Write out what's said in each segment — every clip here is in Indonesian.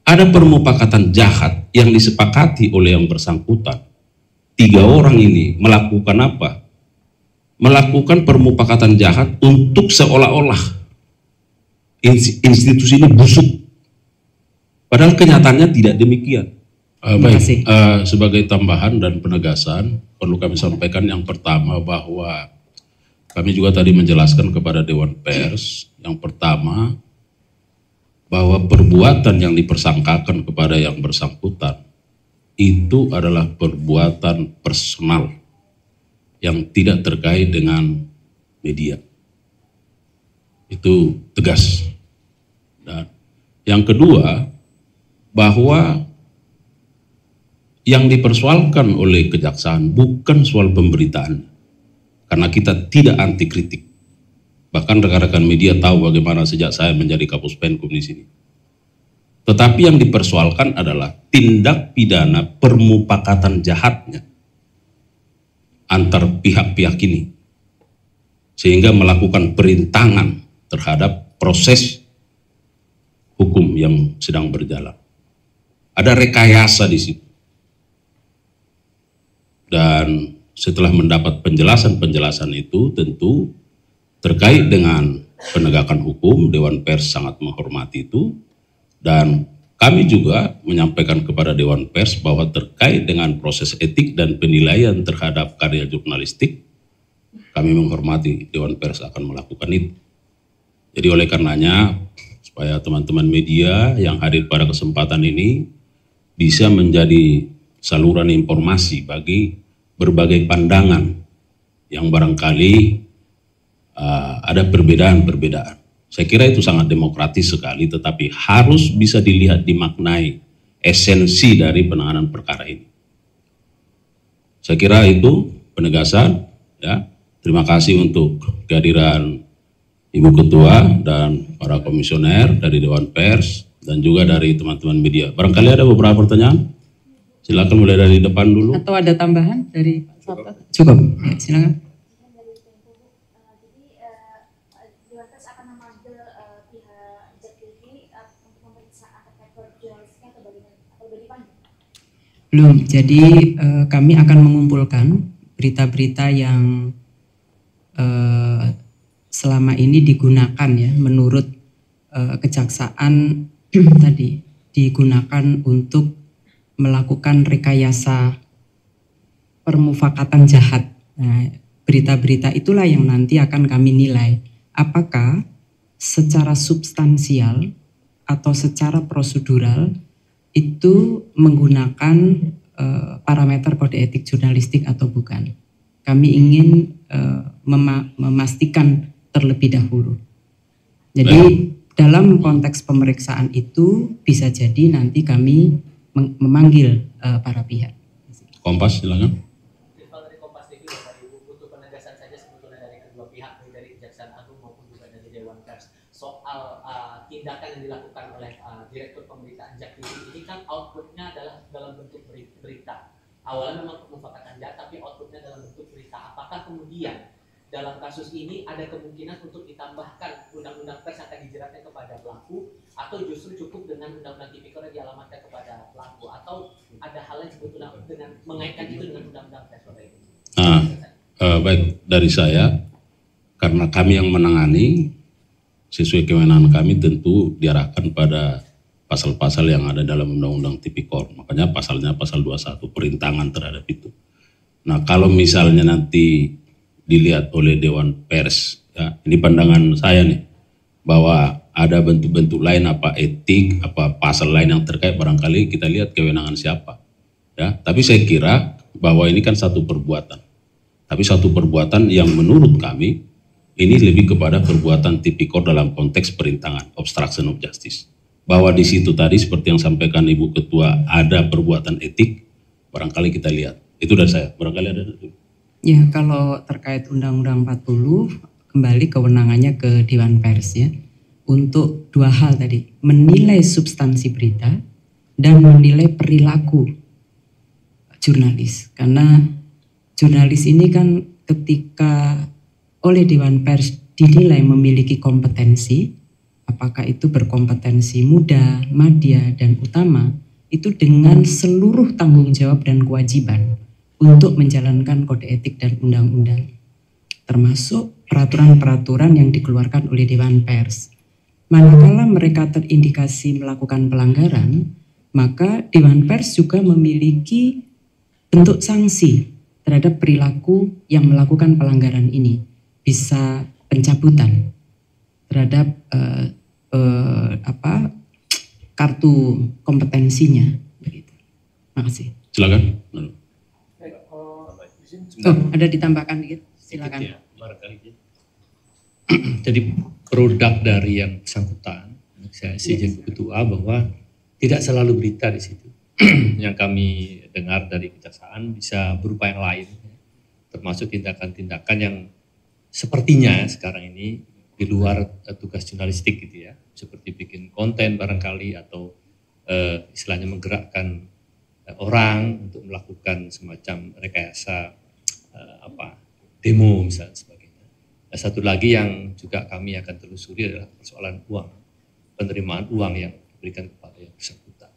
ada permufakatan jahat yang disepakati oleh yang bersangkutan. 3 orang ini melakukan apa? Melakukan permufakatan jahat untuk seolah-olah institusi ini busuk. Padahal kenyataannya tidak demikian. Baik, sebagai tambahan dan penegasan perlu kami sampaikan yang pertama bahwa kami juga tadi menjelaskan kepada Dewan Pers yang pertama bahwa perbuatan yang dipersangkakan kepada yang bersangkutan itu adalah perbuatan personal yang tidak terkait dengan media. Itu tegas. Dan yang kedua, bahwa yang dipersoalkan oleh kejaksaan bukan soal pemberitaan, karena kita tidak anti kritik. Bahkan rekan-rekan media tahu bagaimana sejak saya menjadi Kapus Penkum di sini. Tetapi yang dipersoalkan adalah tindak pidana permufakatan jahatnya antar pihak-pihak ini, sehingga melakukan perintangan terhadap proses hukum yang sedang berjalan. Ada rekayasa di situ. Dan setelah mendapat penjelasan-penjelasan itu, tentu terkait dengan penegakan hukum, Dewan Pers sangat menghormati itu. Dan kami juga menyampaikan kepada Dewan Pers bahwa terkait dengan proses etik dan penilaian terhadap karya jurnalistik, kami menghormati Dewan Pers akan melakukan itu. Jadi oleh karenanya, supaya teman-teman media yang hadir pada kesempatan ini bisa menjadi saluran informasi bagi berbagai pandangan yang barangkali ada perbedaan-perbedaan. Saya kira itu sangat demokratis sekali, tetapi harus bisa dilihat, dimaknai esensi dari penanganan perkara ini. Saya kira itu penegasan. Ya. Terima kasih untuk kehadiran Ibu Ketua dan para komisioner dari Dewan Pers dan juga dari teman-teman media. Barangkali ada beberapa pertanyaan? Silakan mulai dari depan dulu. Atau ada tambahan dari Pak Sabta? Cukup. Ya, silakan. Belum, jadi kami akan mengumpulkan berita-berita yang selama ini digunakan ya menurut kejaksaan tadi digunakan untuk melakukan rekayasa permufakatan jahat. Nah, berita-berita itulah yang nanti akan kami nilai apakah secara substansial atau secara prosedural itu menggunakan parameter kode etik jurnalistik atau bukan. Kami ingin memastikan terlebih dahulu. Jadi dalam konteks pemeriksaan itu bisa jadi nanti kami memanggil para pihak. Kompas silakan. Kalau dari Kompas TV, untuk penegasan saja sebetulnya dari kedua pihak, dari Kejaksaan Agung maupun juga dari Dewan Pers, soal tindakan yang dilakukan oleh Direktur Pemberitaan Jak TV ini kan outputnya adalah dalam bentuk berita. Awalnya memang pemufakatan jahat, tapi outputnya dalam bentuk berita. Apakah kemudian dalam kasus ini ada kemungkinan untuk ditambahkan undang-undang pers yang akan dijeratnya kepada pelaku, atau justru cukup dengan undang-undang tipikor yang dialamatkan kepada pelaku, atau ada hal yang sebetulnya dengan mengaitkan itu dengan undang-undang pers? Baik, dari saya, karena kami yang menangani, sesuai kewenangan kami tentu diarahkan pada pasal-pasal yang ada dalam undang-undang tipikor. Makanya pasalnya pasal 21, perintangan terhadap itu. Nah, kalau misalnya nanti dilihat oleh Dewan Pers, ya, ini pandangan saya nih, bahwa ada bentuk-bentuk lain, apa etik, apa pasal lain yang terkait, barangkali kita lihat kewenangan siapa. Ya, tapi saya kira bahwa ini kan satu perbuatan. Tapi satu perbuatan yang menurut kami ini lebih kepada perbuatan tipikor dalam konteks perintangan, obstruction of justice. Bahwa di situ tadi seperti yang sampaikan Ibu Ketua ada perbuatan etik, barangkali kita lihat. Itu dari saya, barangkali ada. Ya, kalau terkait Undang-Undang 40, kembali kewenangannya ke Dewan Pers ya. Untuk dua hal tadi, menilai substansi berita dan menilai perilaku jurnalis. Karena jurnalis ini kan ketika oleh Dewan Pers dinilai memiliki kompetensi, apakah itu berkompetensi muda, madya, dan utama, itu dengan seluruh tanggung jawab dan kewajiban untuk menjalankan kode etik dan undang-undang, termasuk peraturan-peraturan yang dikeluarkan oleh Dewan Pers. Manakala mereka terindikasi melakukan pelanggaran, maka Dewan Pers juga memiliki bentuk sanksi terhadap perilaku yang melakukan pelanggaran ini. Bisa pencabutan terhadap kartu kompetensinya. Begitu. Makasih. Silakan. Ada ditambahkan dikit. Silakan. Ya, jadi produk dari yang bersangkutan, saya izin ketua bahwa tidak selalu berita di situ. Yang kami dengar dari kejaksaan bisa berupa yang lain, termasuk tindakan-tindakan yang sepertinya sekarang ini di luar tugas jurnalistik gitu ya, seperti bikin konten barangkali atau istilahnya menggerakkan orang untuk melakukan semacam rekayasa demo misalnya sebagainya. Satu lagi yang juga kami akan telusuri adalah persoalan uang, penerimaan uang yang diberikan kepada yang bersangkutan.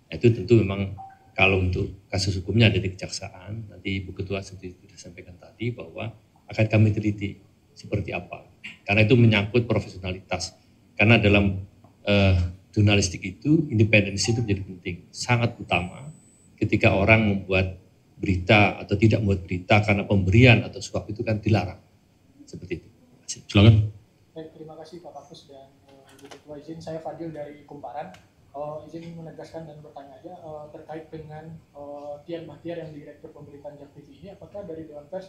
Itu tentu memang kalau untuk kasus hukumnya ada di kejaksaan, nanti Ibu Ketua seperti sudah sampaikan tadi bahwa akan kami teliti seperti apa. Karena itu menyangkut profesionalitas. Karena dalam jurnalistik itu independensi itu menjadi penting, sangat utama ketika orang membuat berita atau tidak membuat berita karena pemberian atau suap itu kan dilarang. Seperti itu. Silakan. Baik, terima kasih Pak Kapus dan Ibu Ketua. Izin saya Fadil dari Kumparan. Izin menegaskan dan bertanya aja terkait dengan Tian Bahtiar yang Direktur Pemberitaan JAK TV ini, apakah dari Dewan Pers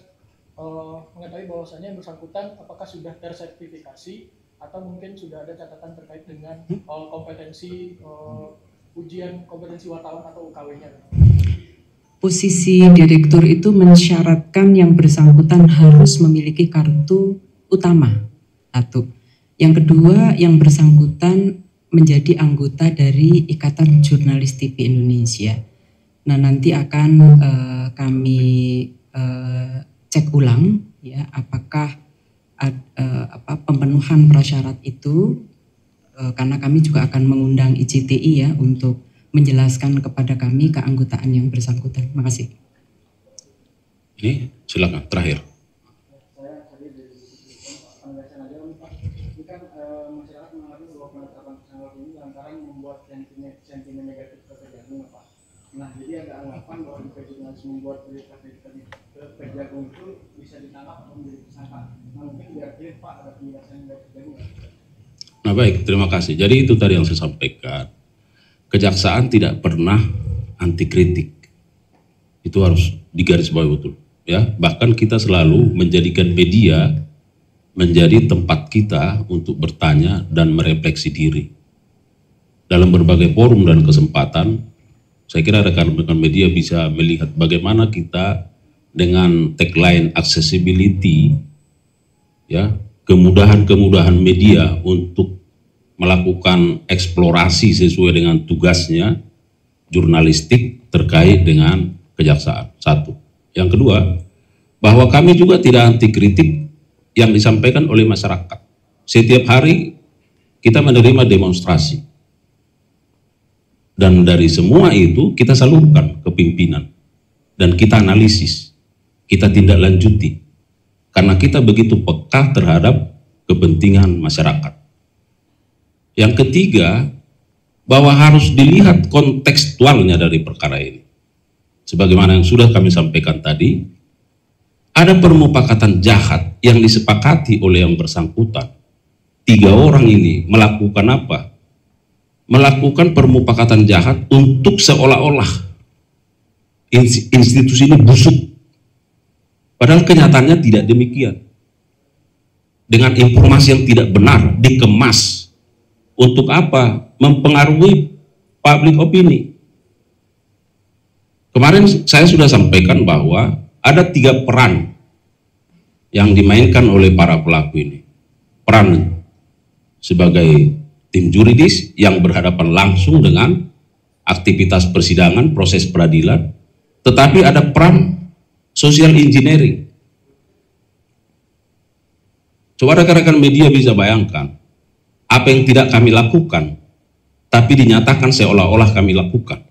mengetahui bahwasannya yang bersangkutan apakah sudah tersertifikasi atau mungkin sudah ada catatan terkait dengan kompetensi ujian kompetensi wartawan atau UKW-nya? Posisi direktur itu mensyaratkan yang bersangkutan harus memiliki kartu utama, satu. Yang kedua, yang bersangkutan menjadi anggota dari Ikatan Jurnalis TV Indonesia. Nah, nanti akan kami cek ulang ya apakah pemenuhan prasyarat itu, karena kami juga akan mengundang IJTI ya untuk menjelaskan kepada kami keanggotaan yang bersangkutan. Terima kasih. Ini silakan terakhir. Saya tadi dari penjelasan aja Pak. Ini kan masyarakat mengalami bahwa penetapan tersangka ini lantaran membuat sentimen negatif ke Kejagung Pak. Nah, jadi ada anggapan bahwa jika jurnalis membuat berita ke Kejagung itu bisa ditangkap atau menjadi tersangka. Nah, mungkin biar clear Pak ada penjelasan dari Kejagung. Nah baik, terima kasih. Jadi itu tadi yang saya sampaikan. Kejaksaan tidak pernah anti kritik. Itu harus digarisbawahi betul. Ya, bahkan kita selalu menjadikan media menjadi tempat kita untuk bertanya dan merefleksi diri. Dalam berbagai forum dan kesempatan, saya kira rekan-rekan media bisa melihat bagaimana kita dengan tagline accessibility, ya, kemudahan-kemudahan media untuk melakukan eksplorasi sesuai dengan tugasnya jurnalistik terkait dengan kejaksaan. Satu. Yang kedua, bahwa kami juga tidak anti kritik yang disampaikan oleh masyarakat. Setiap hari kita menerima demonstrasi. Dan dari semua itu kita salurkan ke pimpinan. Dan kita analisis, kita tindak lanjuti. Karena kita begitu peka terhadap kepentingan masyarakat. Yang ketiga, bahwa harus dilihat kontekstualnya dari perkara ini. Sebagaimana yang sudah kami sampaikan tadi, ada permufakatan jahat yang disepakati oleh yang bersangkutan. 3 orang ini melakukan apa? Melakukan permufakatan jahat untuk seolah-olah institusi ini busuk. Padahal kenyataannya tidak demikian. Dengan informasi yang tidak benar, dikemas. Untuk apa? Mempengaruhi public opini. Kemarin saya sudah sampaikan bahwa ada 3 peran yang dimainkan oleh para pelaku ini. Peran sebagai tim juridis yang berhadapan langsung dengan aktivitas persidangan, proses peradilan, tetapi ada peran social engineering. Coba rekan-rekan media bisa bayangkan, apa yang tidak kami lakukan, tapi dinyatakan seolah-olah kami lakukan.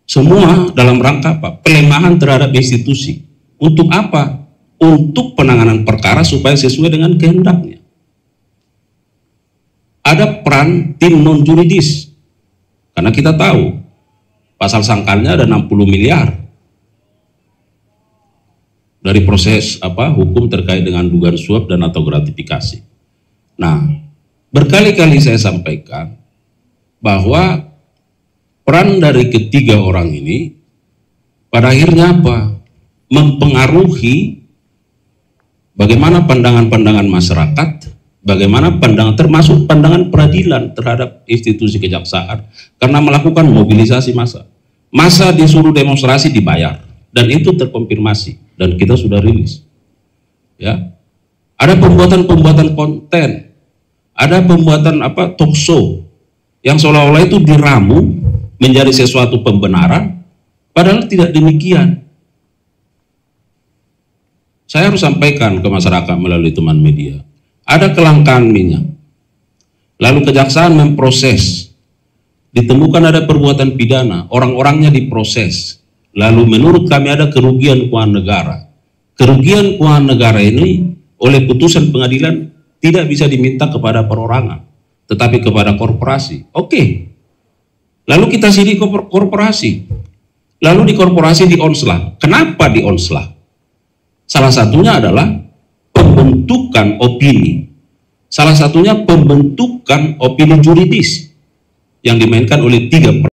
Semua dalam rangka apa? Pelemahan terhadap institusi. Untuk apa? Untuk penanganan perkara supaya sesuai dengan kehendaknya. Ada peran tim non-juridis. Karena kita tahu, pasal sangkalnya ada 60 miliar. Dari proses hukum terkait dengan dugaan suap dan atau gratifikasi. Nah, berkali-kali saya sampaikan bahwa peran dari ketiga orang ini pada akhirnya apa? Mempengaruhi bagaimana pandangan-pandangan masyarakat, bagaimana pandangan termasuk pandangan peradilan terhadap institusi kejaksaan karena melakukan mobilisasi massa. Massa disuruh demonstrasi dibayar dan itu terkonfirmasi dan kita sudah rilis. Ya. Ada pembuatan konten, ada pembuatan talk show yang seolah-olah itu diramu menjadi sesuatu pembenaran, padahal tidak demikian. Saya harus sampaikan ke masyarakat melalui teman media, ada kelangkaan minyak, lalu kejaksaan memproses, ditemukan ada perbuatan pidana, orang-orangnya diproses, lalu menurut kami ada kerugian keuangan negara. Kerugian keuangan negara ini oleh putusan pengadilan tidak bisa diminta kepada perorangan, tetapi kepada korporasi. Oke. Lalu kita sidik korporasi. Lalu di korporasi di-onslah. Kenapa di-onslah? Salah satunya adalah pembentukan opini. Salah satunya pembentukan opini juridis yang dimainkan oleh 3